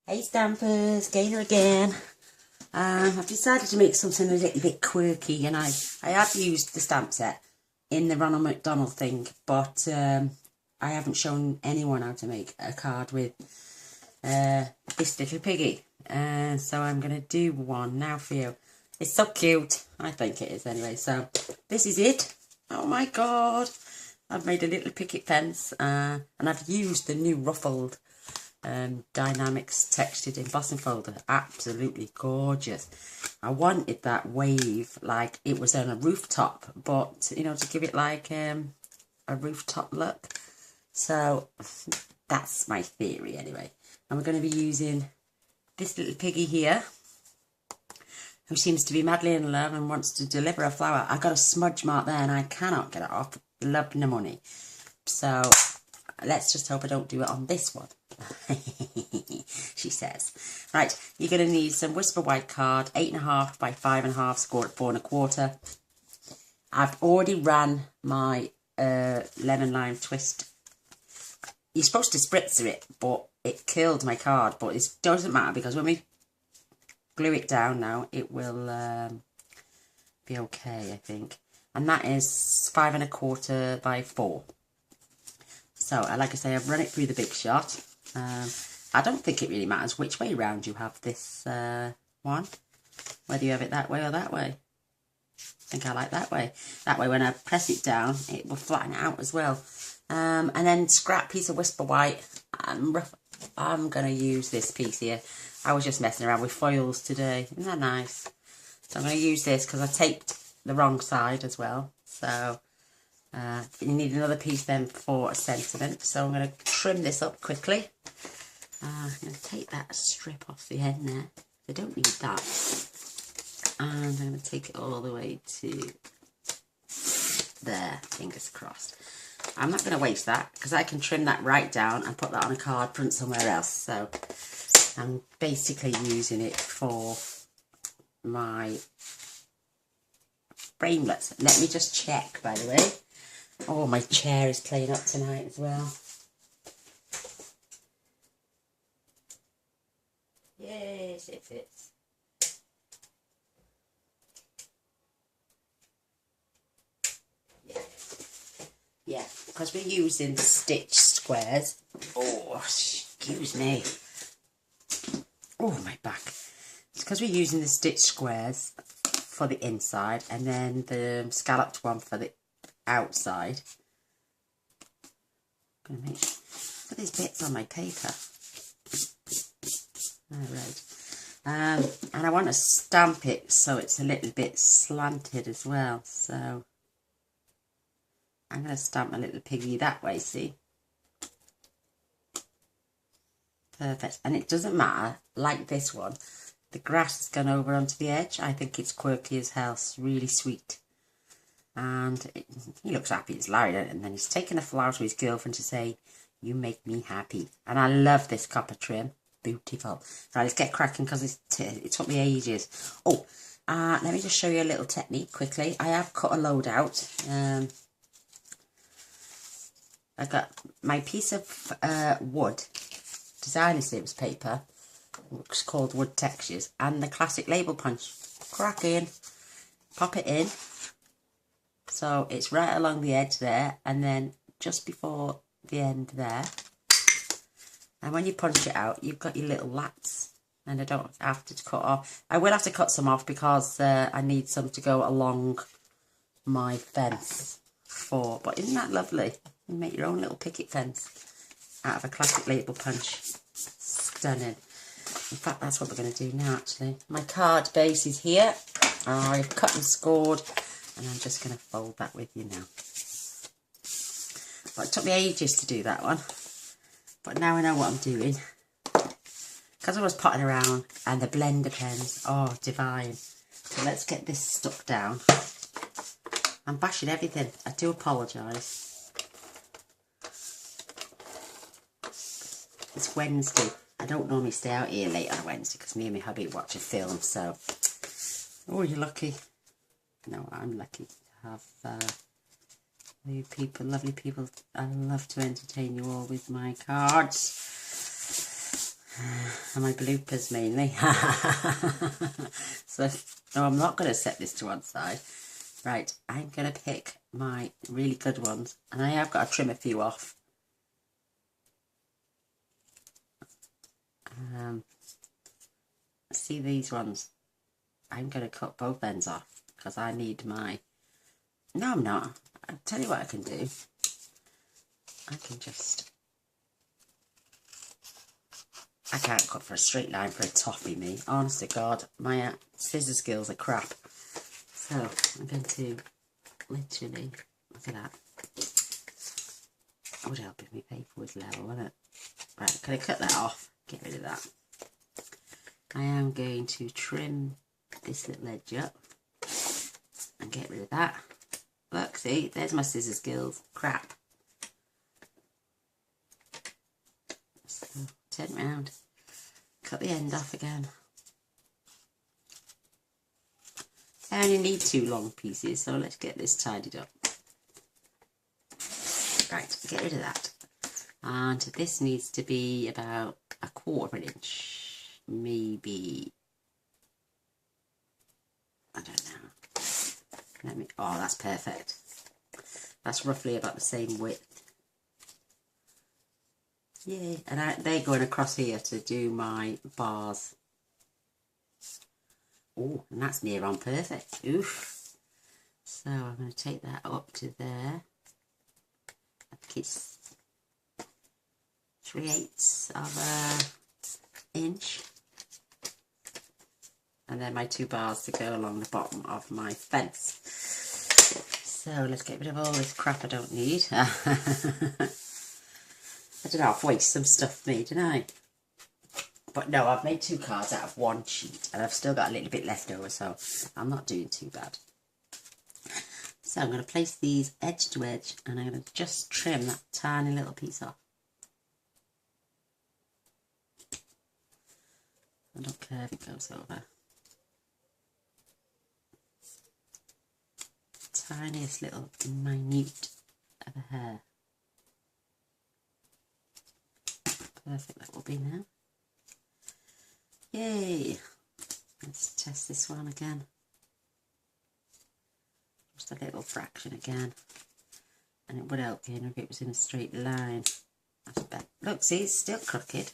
Hey Stampers, Gaynor again. I've decided to make something a little bit quirky, and I have used the stamp set in the Ronald McDonald thing, but I haven't shown anyone how to make a card with this little piggy. So I'm going to do one now for you. It's so cute. I think it is anyway. So this is it. Oh my god. I've made a little picket fence and I've used the new ruffled Dynamics textured embossing folder. Absolutely gorgeous. I wanted that wave like it was on a rooftop, but you know, to give it like a rooftop look. So that's my theory anyway. And we're going to be using this little piggy here, who seems to be madly in love and wants to deliver a flower. I got a smudge mark there and I cannot get it off. Love no money. So let's just hope I don't do it on this one. She says. Right, you're going to need some Whisper White card, 8.5 by 5.5, scored at 4.25. I've already ran my lemon lime twist. You're supposed to spritzer it, but it killed my card. But it doesn't matter because when we glue it down now, it will be okay, I think. And that is 5.25 by 4. So, like I say, I've run it through the big shot. I don't think it really matters which way round you have this one. Whether you have it that way or that way. I think I like that way. That way when I press it down, it will flatten it out as well. And then scrap piece of Whisper White. I'm going to use this piece here. I was just messing around with foils today. Isn't that nice? So I'm going to use this because I taped the wrong side as well. So you need another piece then for a sentiment. So I'm going to trim this up quickly. I'm going to take that strip off the end there. I don't need that. And I'm going to take it all the way to there. Fingers crossed. I'm not going to waste that because I can trim that right down and put that on a card, print somewhere else. So I'm basically using it for my framelets. Let me just check, by the way. Oh, my chair is playing up tonight as well. Yes, it fits. Yeah, because we're using the stitch squares. Oh, excuse me. Oh, my back. It's because we're using the stitch squares for the inside and then the scalloped one for the outside. I'm going to make sure these bits on my paper. Alright. And I want to stamp it so it's a little bit slanted as well. So I'm going to stamp my little piggy that way, see? Perfect. And it doesn't matter, like this one, the grass has gone over onto the edge. I think it's quirky as hell. It's really sweet. And he looks happy as Larry, and then he's taking a flower to his girlfriend to say, "You make me happy." And I love this copper trim. Beautiful. Right, let's get cracking because it took me ages. Oh, let me just show you a little technique quickly. I have cut a load out. I got my piece of wood, designer series paper, which is called Wood Textures, and the classic label punch. Crack in, pop it in. So it's right along the edge there, and then just before the end there. And when you punch it out, you've got your little lats, and I don't have to cut off. I will have to cut some off because I need some to go along my fence but isn't that lovely? You make your own little picket fence out of a classic label punch. Stunning. In fact, that's what we're going to do now, actually. My card base is here. I've cut and scored, and I'm just going to fold that with you now. Well, it took me ages to do that one. But now I know what I'm doing. Because I was potting around and the blender pens, oh, divine. So let's get this stuck down. I'm bashing everything. I do apologise. It's Wednesday. I don't normally stay out here late on a Wednesday because me and my hubby watch a film. So, oh, you're lucky. No, I'm lucky to have you people, lovely people. I love to entertain you all with my cards. And my bloopers mainly. So, no, I'm not going to set this to one side. Right, I'm going to pick my really good ones. And I have got to trim a few off. See these ones? I'm going to cut both ends off because I need my... No, I'm not. I'll tell you what I can do. I can just... I can't cut for a straight line for a toffee, me. Honest to God, my scissor skills are crap. So, I'm going to literally... Look at that. That would help if my paper was level, wouldn't it? Right, can I cut that off? Get rid of that. I am going to trim this little edge up and get rid of that. Look, see, there's my scissor skills. Crap. So, turn round. Cut the end off again. I only need 2 long pieces, so let's get this tidied up. Right, get rid of that. And this needs to be about 1/4 inch. Maybe, I don't know. Oh, that's perfect. That's roughly about the same width. Yay. And they're going across here to do my bars. Oh, and that's near on perfect. Oof. So I'm going to take that up to there. I think it's 3/8 of an inch. And then my 2 bars to go along the bottom of my fence. So let's get rid of all this crap I don't need. I don't know, I've wasted some stuff made, didn't I? But no, I've made 2 cards out of 1 sheet. And I've still got a little bit left over, so I'm not doing too bad. So I'm going to place these edge to edge. And I'm going to just trim that tiny little piece off. I don't care if it goes over. Tiniest little minute of a hair. Perfect, that will be now. Yay! Let's test this one again. Just a little fraction again. And it would help you if it was in a straight line. That's better. Look, see, it's still crooked.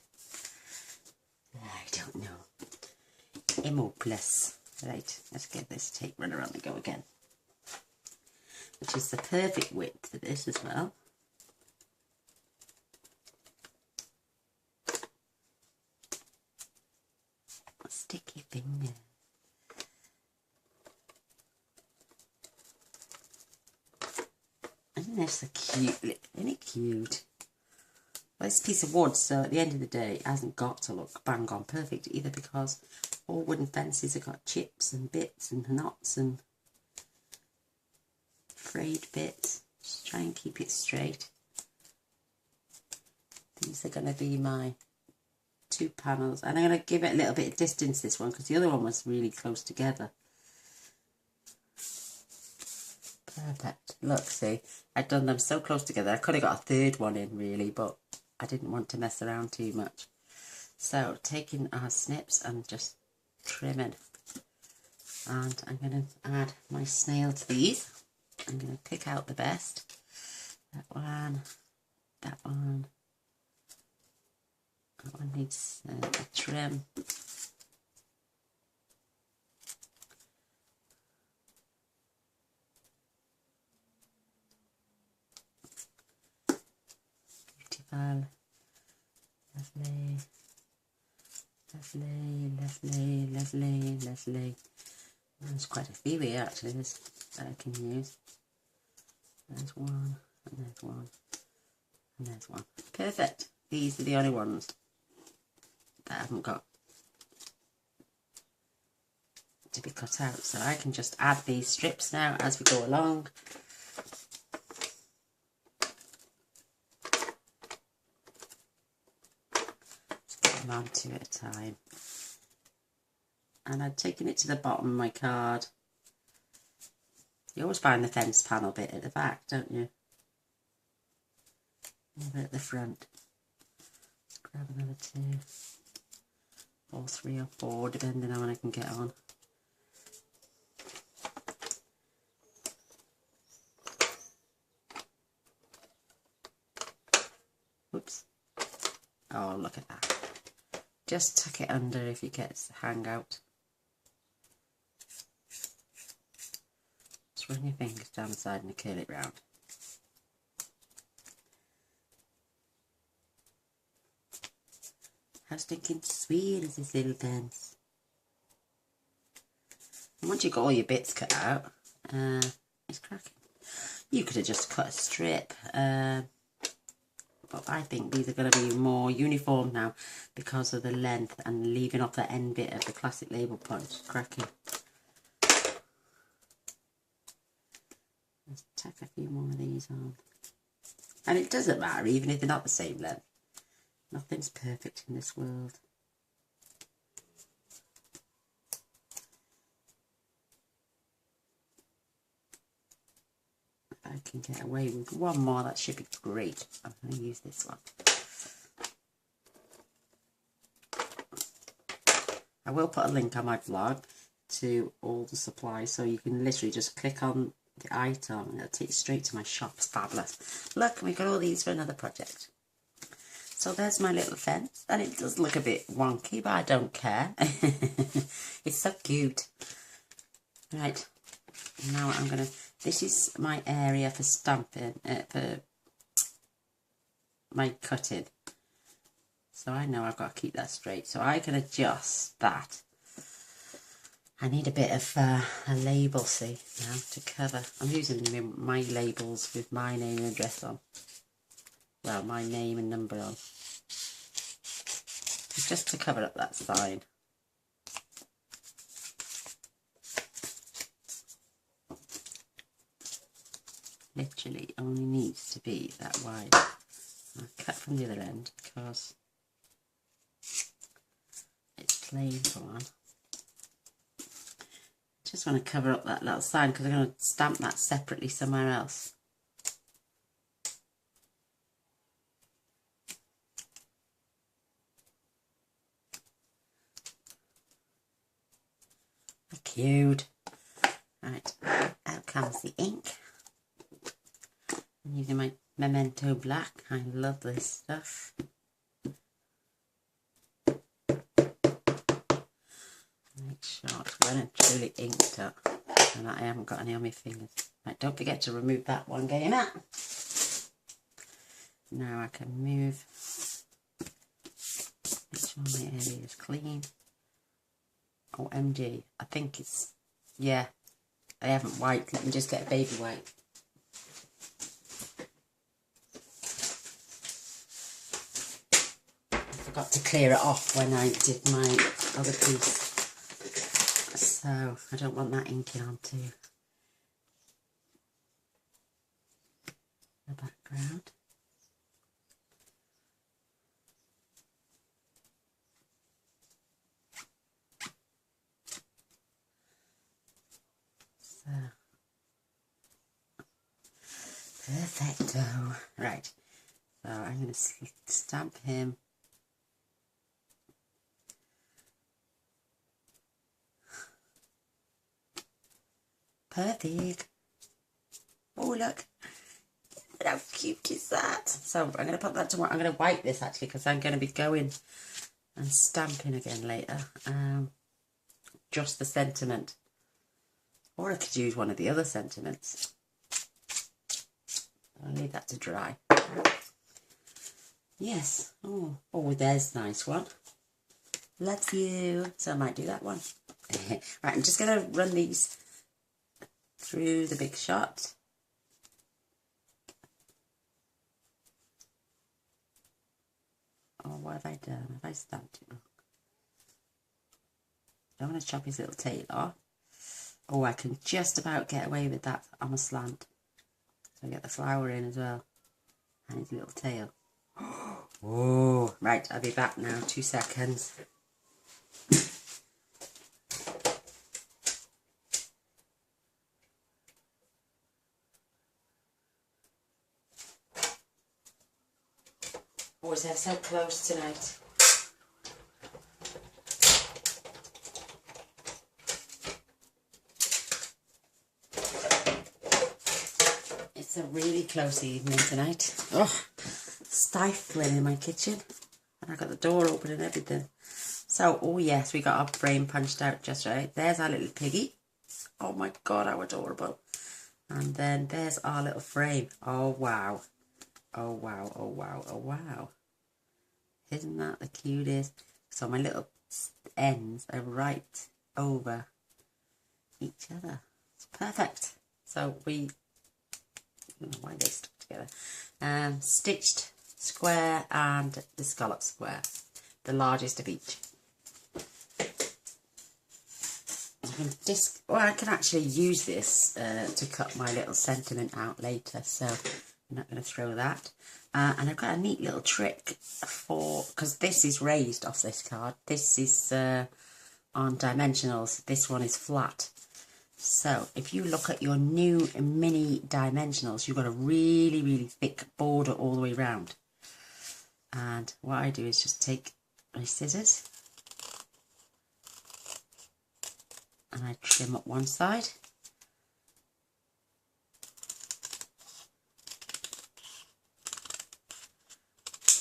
I don't know. MO plus. Right, let's get this tape runner on and go again. Which is the perfect width for this as well. A sticky finger. Isn't this a cute? Isn't it cute? Well, it's a piece of wood, so at the end of the day, it hasn't got to look bang on perfect either, because all wooden fences have got chips and bits and knots and frayed bits. Just try and keep it straight. These are going to be my 2 panels, and I'm going to give it a little bit of distance, this one, because the other one was really close together. Perfect. Look, see, I'd done them so close together. I could have got a 3rd one in, really, but I didn't want to mess around too much. So, taking our snips and just trimming. And I'm going to add my snail to these. I'm going to pick out the best. That one, that one. That one needs a trim. Beautiful. Lovely. Lovely, lovely, lovely, lovely. There's quite a few here actually that I can use. There's one, and there's one, and there's one. Perfect. These are the only ones that I haven't got to be cut out. So I can just add these strips now as we go along. Just get them on 2 at a time. And I've taken it to the bottom of my card. You always find the fence panel bit at the back, don't you? Never at the front. Let's grab another 2. or 3 or 4, depending on when I can get on. Oops. Oh, look at that. Just tuck it under if it gets the hang out. Just run your fingers down the side and curl it round. How stinking sweet is this little fence? And once you've got all your bits cut out, it's cracking. You could have just cut a strip, but I think these are going to be more uniform now because of the length and leaving off the end bit of the classic label punch. Cracking. Let's tack a few more of these on. And it doesn't matter even if they're not the same length. Nothing's perfect in this world. If I can get away with one more, that should be great. I'm going to use this one. I will put a link on my blog to all the supplies, so you can literally just click on the item and it'll take you straight to my shop. It's fabulous. Look, we got all these for another project. So there's my little fence, and it does look a bit wonky, but I don't care. It's so cute. Right, now I'm going to, this is my area for stamping, for my cutting. So I know I've got to keep that straight, so I can adjust that. I need a bit of a label, see, now to cover. I'm using my labels with my name and address on. Well, my name and number on. Just to cover up that sign. Literally only needs to be that wide. I'll cut from the other end because it's plain for one. Just want to cover up that little sign because I'm going to stamp that separately somewhere else. Cute. Right, out comes the ink. I'm using my Memento Black. I love this stuff. Make sure it's well and truly inked up and that I haven't got any on my fingers. Right, don't forget to remove that one, getting out. Now I can move. Make sure my area is clean. Oh, MG, I think it's, yeah, I haven't wiped, let me just get a baby wipe. I forgot to clear it off when I did my other piece, so I don't want that inking onto the background. Perfecto. Right, so I'm going to stamp him. Perfect. Oh, look. How cute is that? So I'm going to put that to work. I'm going to wipe this actually because I'm going to be going and stamping again later. Just the sentiment. Or I could use one of the other sentiments. I'll leave that to dry. Yes. Oh, there's a nice one. Love you. So I might do that one. Right, I'm just going to run these through the big shot. Oh, what have I done? Have I stamped it wrong? I'm going to chop his little tail off. Oh, I can just about get away with that on a slant. So I get the flower in as well. And his little tail. Oh, right, I'll be back now. 2 seconds. Oh, is that so close tonight? It's a really close evening tonight. Oh, stifling in my kitchen. And I got the door open and everything. So, oh yes, we got our frame punched out just right. There's our little piggy. Oh my God, how adorable. And then there's our little frame. Oh wow. Oh wow, oh wow, oh wow. Isn't that the cutest? So my little ends are right over each other. It's perfect. So we, I don't know why they stuck together. Stitched square and the scallop square, the largest of each. I can actually use this to cut my little sentiment out later, so I'm not going to throw that. And I've got a neat little trick because this is raised off this card. This is on dimensionals. This one is flat. So if you look at your new mini dimensionals, you've got a really, really thick border all the way around. And what I do is just take my scissors and I trim up one side.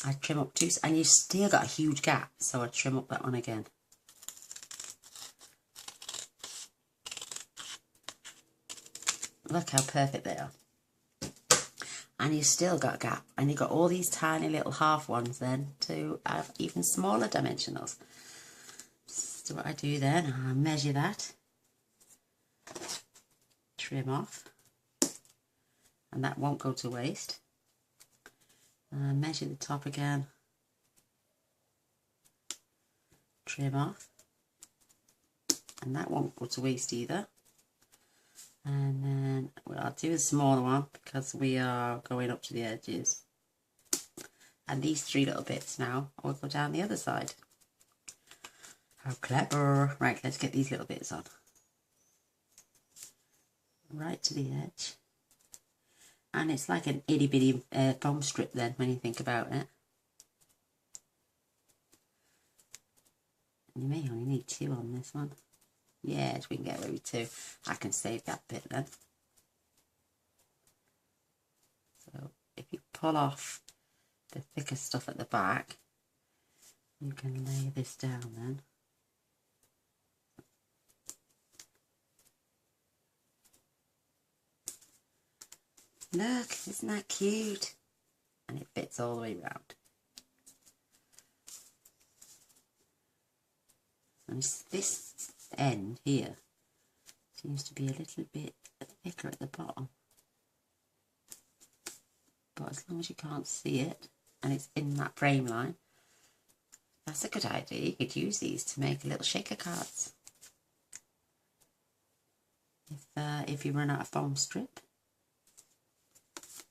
I trim up two, and you've still got a huge gap, so I trim up that one again. Look how perfect they are. And you've still got a gap, and you've got all these tiny little half ones then to have even smaller dimensionals. So what I do then, I measure that, trim off, and that won't go to waste. Measure the top again, trim off, and that won't go to waste either. And then I'll do a smaller one because we are going up to the edges. And these three little bits now will go down the other side. How clever. Right, let's get these little bits on. Right to the edge. And it's like an itty bitty foam strip then when you think about it. You may only need 2 on this one. Yes, we can get away with 2. I can save that bit then. So if you pull off the thicker stuff at the back, you can lay this down then. Look, isn't that cute? And it fits all the way around. And this end here seems to be a little bit thicker at the bottom. But as long as you can't see it and it's in that frame line, that's a good idea. You could use these to make little shaker cards. If you run out of foam strip.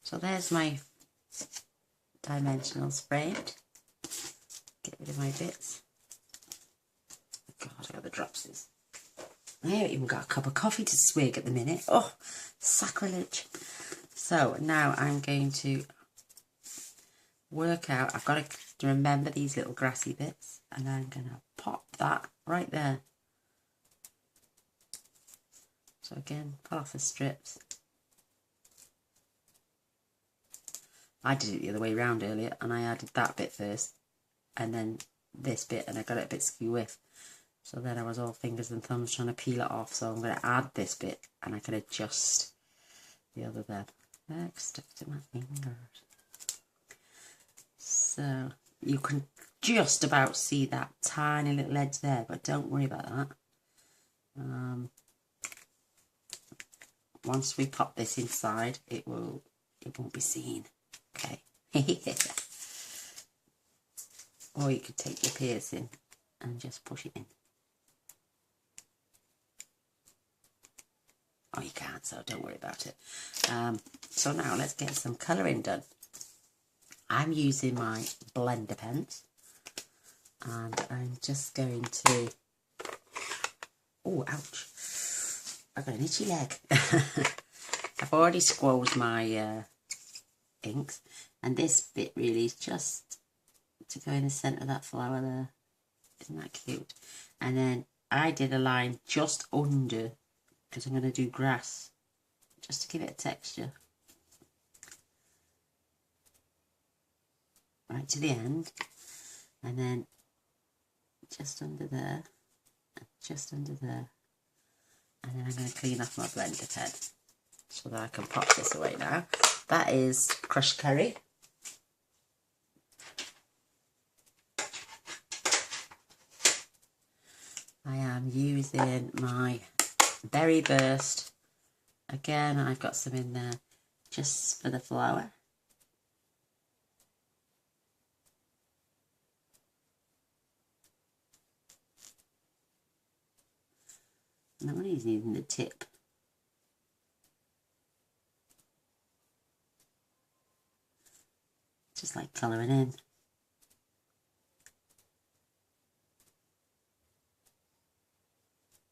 So there's my dimensionals framed. Get rid of my bits. God, I got the dropsies. I haven't even got a cup of coffee to swig at the minute. Oh, sacrilege. So now I'm going to work out. I've got to remember these little grassy bits. And I'm going to pop that right there. So again, pull off the strips. I did it the other way around earlier, and I added that bit first, and then this bit, and I got it a bit skew with. So then I was all fingers and thumbs trying to peel it off, so I'm going to add this bit, and I can adjust the other then. Stuck to my fingers. So you can just about see that tiny little edge there, but don't worry about that. Once we pop this inside, it won't be seen. Okay. Or you could take your piercing and just push it in. Oh, you can't, so don't worry about it. So now let's get some colouring done. I'm using my blender pens, and I'm just going to... Oh, ouch. I've got an itchy leg. I've already squoze my inks, and this bit really is just to go in the centre of that flower there. Isn't that cute? And then I did a line just under, because I'm going to do grass, just to give it a texture. right to the end, and then just under there, just under there, and then I'm going to clean off my blender pen so that I can pop this away now. That is crushed curry. I am using my berry burst. Again, I've got some in there just for the flower. And I'm only using the tip. Just like colouring in.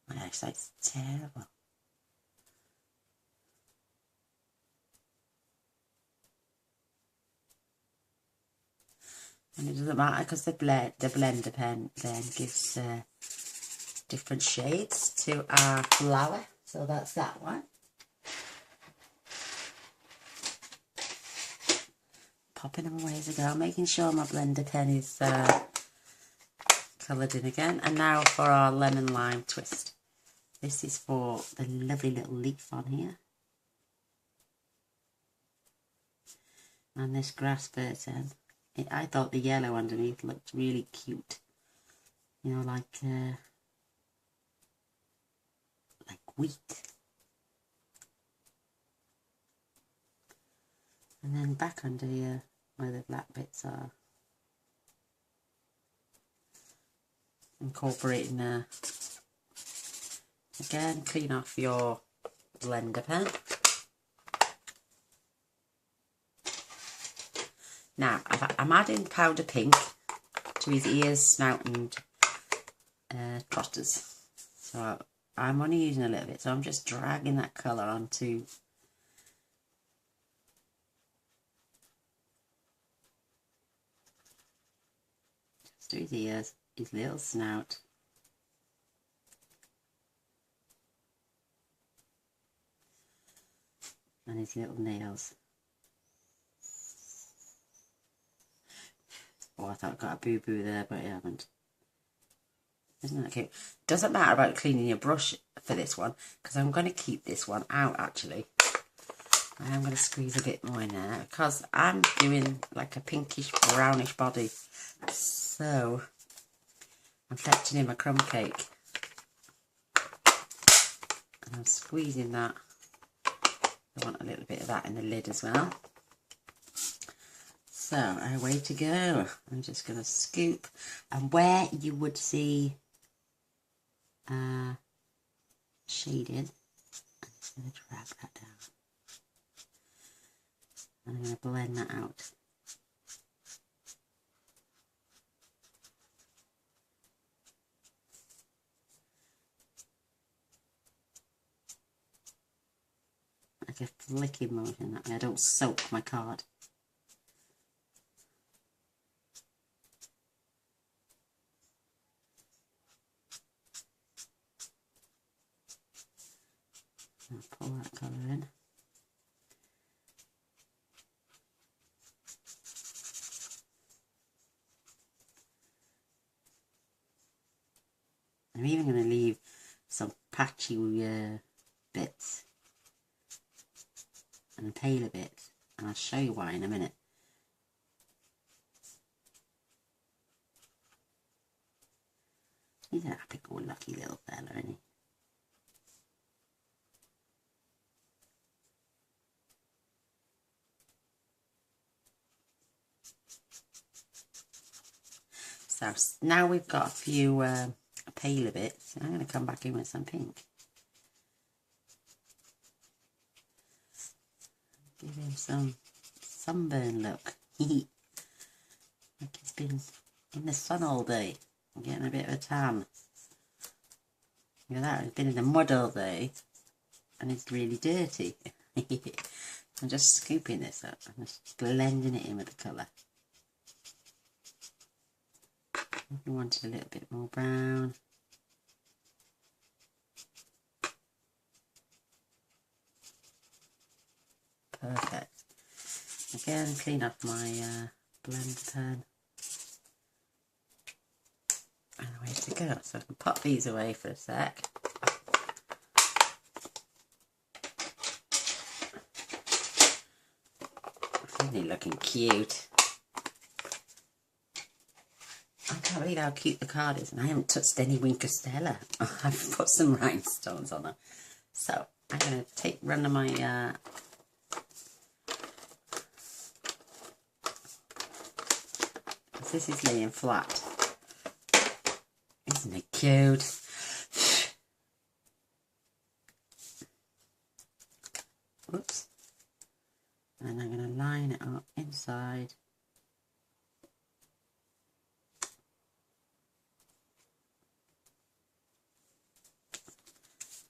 My eyesight's terrible. And it doesn't matter because the blender pen then gives different shades to our flower. So that's that one. Popping them away as I go, making sure my blender pen is coloured in again. And now for our lemon lime twist. This is for the lovely little leaf on here. And this grass burton. I thought the yellow underneath looked really cute. You know, like wheat. And then back under here, where the black bits are. Incorporating again, clean off your blender pen. Now, I'm adding powder pink to his ears, snout and trotters. So I'm only using a little bit, so I'm just dragging that colour onto just to his ears, his little snout. And his little nails. Oh, I thought I got a boo-boo there, but I haven't. Isn't that cute? Doesn't matter about cleaning your brush for this one, because I'm going to keep this one out, actually. I am going to squeeze a bit more in there, because I'm doing like a pinkish, brownish body. So, I'm fetching in my crumb cake. And I'm squeezing that. I want a little bit of that in the lid as well. So, away to go. I'm just going to scoop. And where you would see shading, I'm just going to drag that down. And I'm going to blend that out. Like a flicking motion, that way I don't soak my card. I'll pull that colour in. I'm even going to leave some patchy bits and paler bits, and I'll show you why in a minute. He's a happy-go-lucky little fella, isn't he? So now we've got a few paler bits. I'm going to come back in with some pink. Give him some sunburn look. Like he's been in the sun all day. I'm getting a bit of a tan. Look at that, he's been in the mud all day and it's really dirty. I'm just scooping this up. I'm just blending it in with the colour. If you wanted a little bit more brown. Perfect. Again, clean up my blend pen. And away to go. So I can pop these away for a sec. Really looking cute. I can't believe how cute the card is, and I haven't touched any Winker Stella. I've put some rhinestones on her. So I'm going to take one of my this is laying flat. Isn't it cute? Whoops. And I'm going to line it up inside.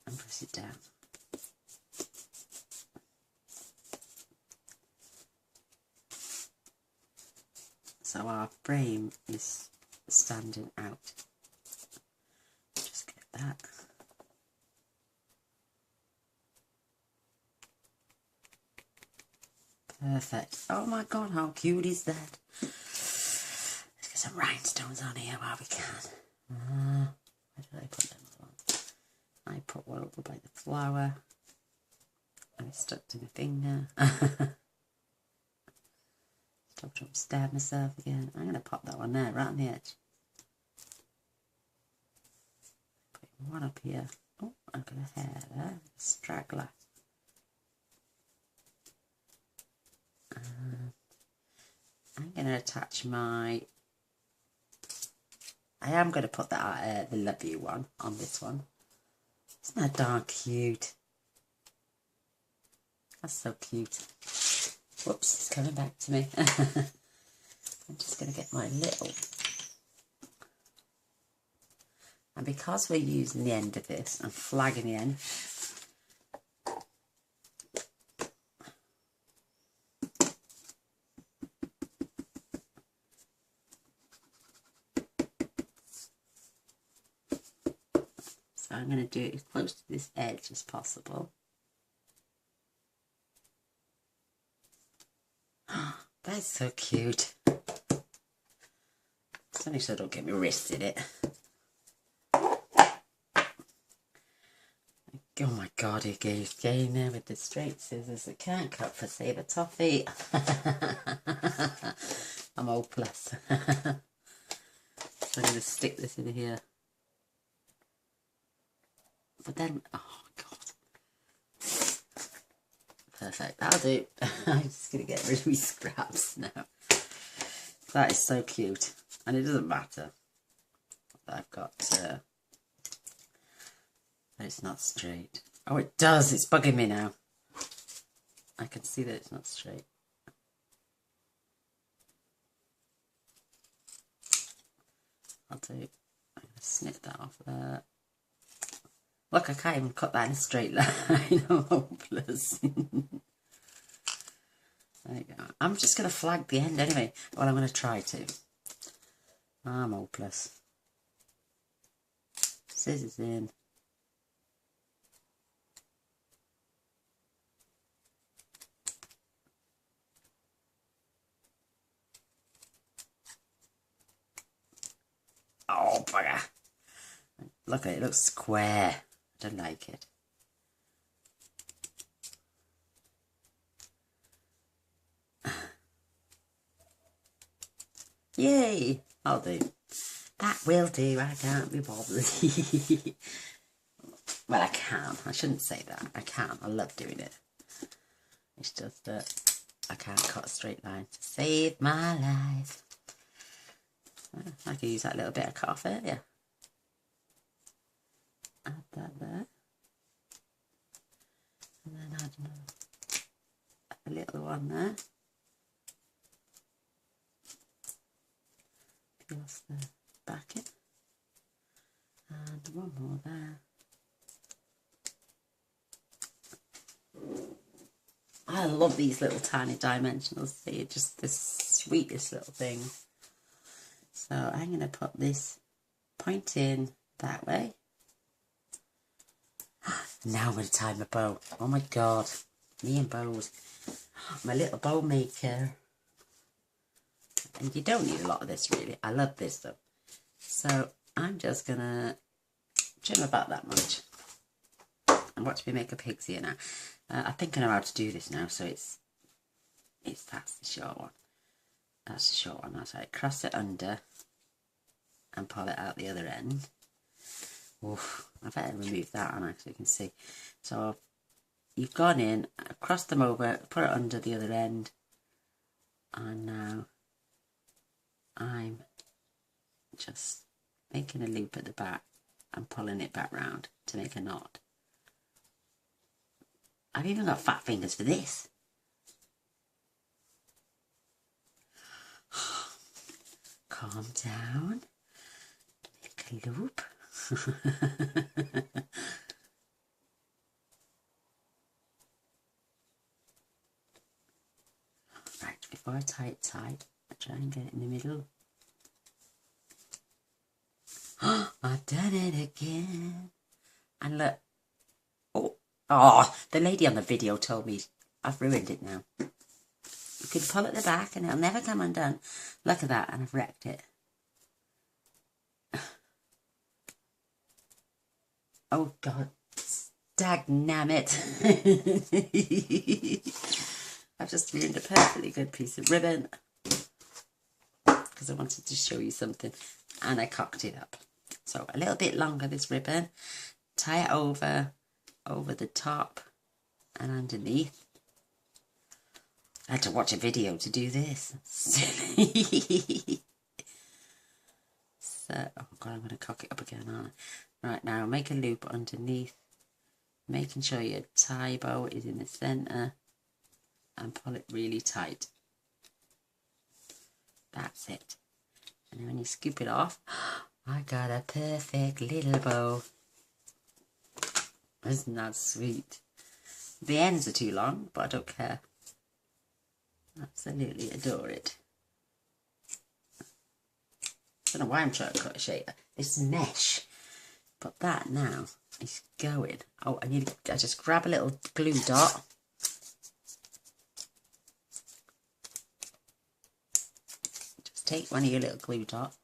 And press it down. So our frame is standing out. Just get that. Perfect. Oh my god, how cute is that? Let's get some rhinestones on here while we can. Where did I put them on? I put one over by the flower. And it stuck to my finger. Stop trying to stab myself again. I'm going to pop that one there, right on the edge. Put one up here. Oh, I've got a hair there. A straggler. I'm going to attach my... I am going to put that the Love You one on this one. Isn't that darn cute? That's so cute. Whoops, it's coming back to me. I'm just going to get my little... And because we're using the end of this and flagging the end, so I'm going to do it as close to this edge as possible. That's so cute. Just make sure I don't get my wrist in it. Oh my god, he goes getting there with the straight scissors. I can't cut for save a toffee. I'm hopeless. So I'm going to stick this in here. But then, oh god. Perfect, that'll do. I'm just going to get rid of these scraps now. That is so cute. And it doesn't matter that I've got, that it's not straight. Oh, it does. It's bugging me now. I can see that it's not straight. I'll do. I'm going to snip that off there. Look, I can't even cut that in a straight line. I'm hopeless. There you go. I'm just going to flag the end anyway. Well, I'm going to try to. I'm hopeless. Scissors in. Oh, bugger. Look at it, it looks square. I don't like it. Yay! I'll do. That will do. I can't be bothered. Well, I can. I shouldn't say that. I can. I love doing it. It's just that I can't cut a straight line to save my life. I could use that little bit of cut off earlier. Add that there. And then add a little one there. Plus the backing. And one more there. I love these little tiny dimensionals. They're just the sweetest little things. So I'm going to put this point in that way. Now I'm going to tie my bow. Oh my god, me and bows. My little bow maker. And you don't need a lot of this really. I love this though. So I'm just gonna trim about that much. And watch me make a pig's ear now. I think I know how to do this now, so that's the short one. That's the short one. That's right. Cross it under and pull it out the other end. Oof, I better remove that one so you can see. So you've gone in, crossed them over, put it under the other end, and now I'm just making a loop at the back and pulling it back round to make a knot. I've even got fat fingers for this. Calm down. Make a loop. Right, before I tie it tight, I try and get it in the middle. I've done it again. And look. Oh, the lady on the video told me I've ruined it now. You can pull at the back and it'll never come undone. Look at that, and I've wrecked it. Oh God, dagnammit. I've just ruined a perfectly good piece of ribbon because I wanted to show you something and I cocked it up. So a little bit longer this ribbon, tie it over the top and underneath. I had to watch a video to do this. Silly. So, oh God, I'm going to cock it up again, aren't I? Right, now make a loop underneath, making sure your tie bow is in the centre and pull it really tight. That's it. And then when you scoop it off, I got a perfect little bow. Isn't that sweet? The ends are too long, but I don't care. Absolutely adore it. I don't know why I'm trying to cut a shape. This mesh. But that now is going. Oh, I just grab a little glue dot. Just take one of your little glue dots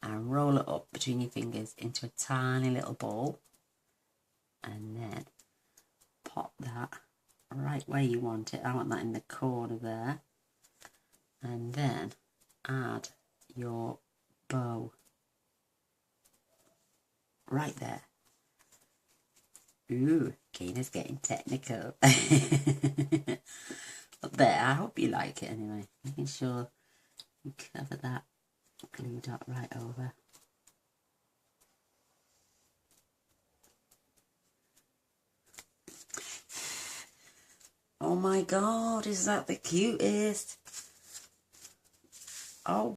and roll it up between your fingers into a tiny little ball. And then pop that right where you want it. I want that in the corner there. And then add your bow right there. Ooh, Keena's getting technical. But there, I hope you like it anyway. Making sure you cover that glue dot right over. Oh my God, is that the cutest? Oh.